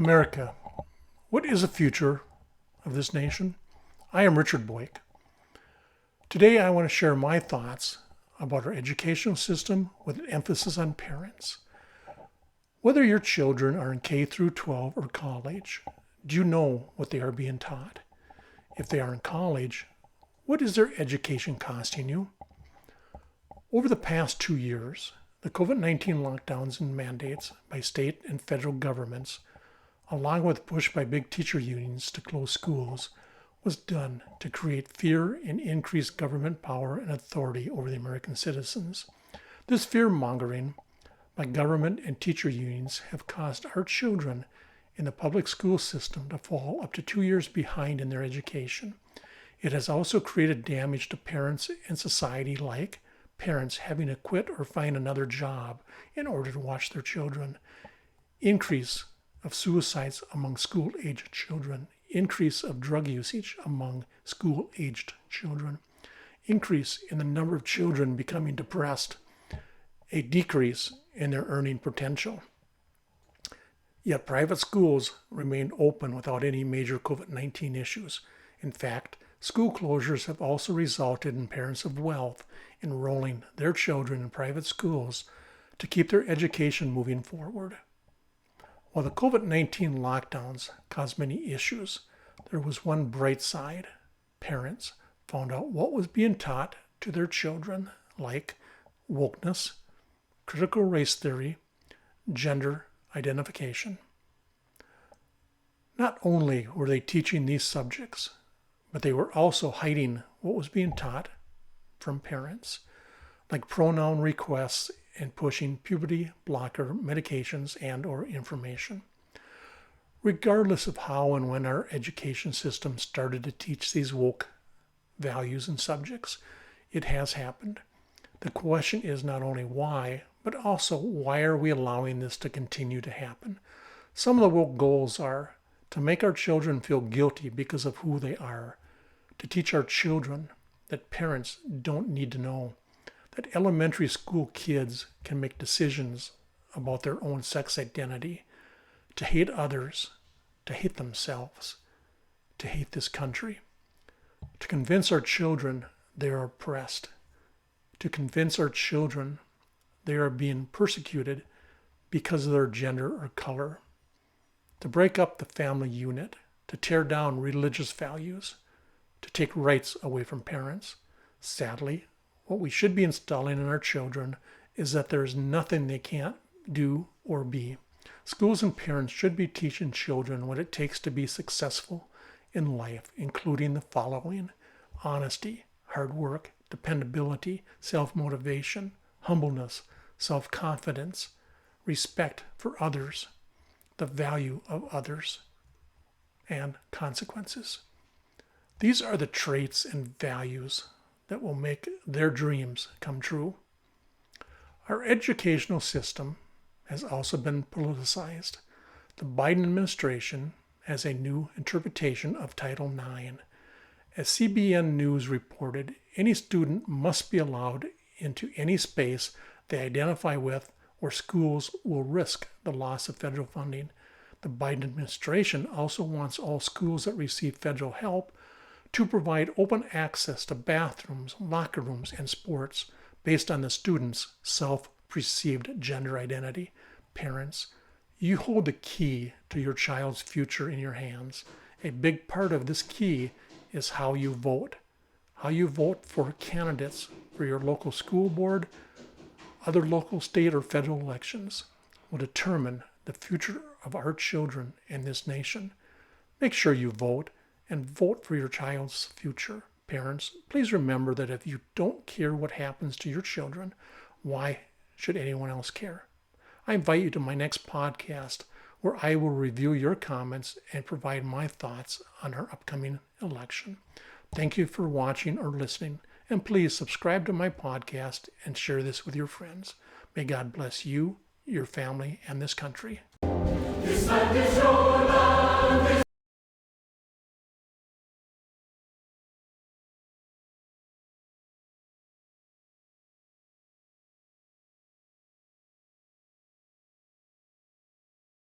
America, what is the future of this nation? I am Richard Boyk. Today I want to share my thoughts about our educational system with an emphasis on parents. Whether your children are in K through 12 or college, do you know what they are being taught? If they are in college, what is their education costing you? Over the past 2 years, the COVID-19 lockdowns and mandates by state and federal governments, along with push by big teacher unions to close schools, was done to create fear and increase government power and authority over the American citizens. This fear-mongering by government and teacher unions have caused our children in the public school system to fall up to 2 years behind in their education. It has also created damage to parents and society, like parents having to quit or find another job in order to watch their children, increase of suicides among school-aged children, increase of drug usage among school-aged children, increase in the number of children becoming depressed, a decrease in their earning potential. Yet private schools remain open without any major COVID-19 issues. In fact, school closures have also resulted in parents of wealth enrolling their children in private schools to keep their education moving forward. While the COVID-19 lockdowns caused many issues, there was one bright side. Parents found out what was being taught to their children, like wokeness, critical race theory, gender identification. Not only were they teaching these subjects, but they were also hiding what was being taught from parents, like pronoun requests and pushing puberty blocker medications and/or information. Regardless of how and when our education system started to teach these woke values and subjects, it has happened. The question is not only why, but also why are we allowing this to continue to happen? Some of the woke goals are to make our children feel guilty because of who they are, to teach our children that parents don't need to know, that elementary school kids can make decisions about their own sex identity, to hate others, to hate themselves, to hate this country, to convince our children they are oppressed, to convince our children they are being persecuted because of their gender or color, to break up the family unit, to tear down religious values, to take rights away from parents. Sadly, what we should be installing in our children is that there is nothing they can't do or be. Schools and parents should be teaching children what it takes to be successful in life, including the following: honesty, hard work, dependability, self-motivation, humbleness, self-confidence, respect for others, the value of others, and consequences. These are the traits and values that will make their dreams come true. Our educational system has also been politicized. The Biden administration has a new interpretation of Title IX. As CBN News reported, any student must be allowed into any space they identify with, or schools will risk the loss of federal funding. The Biden administration also wants all schools that receive federal help to provide open access to bathrooms, locker rooms, and sports based on the student's self-perceived gender identity. Parents, you hold the key to your child's future in your hands. A big part of this key is how you vote. How you vote for candidates for your local school board, other local, state, or federal elections will determine the future of our children and this nation. Make sure you vote and vote for your child's future. Parents, please remember that if you don't care what happens to your children, why should anyone else care? I invite you to my next podcast, where I will review your comments and provide my thoughts on our upcoming election. Thank you for watching or listening, and please subscribe to my podcast and share this with your friends. May God bless you, your family, and this country.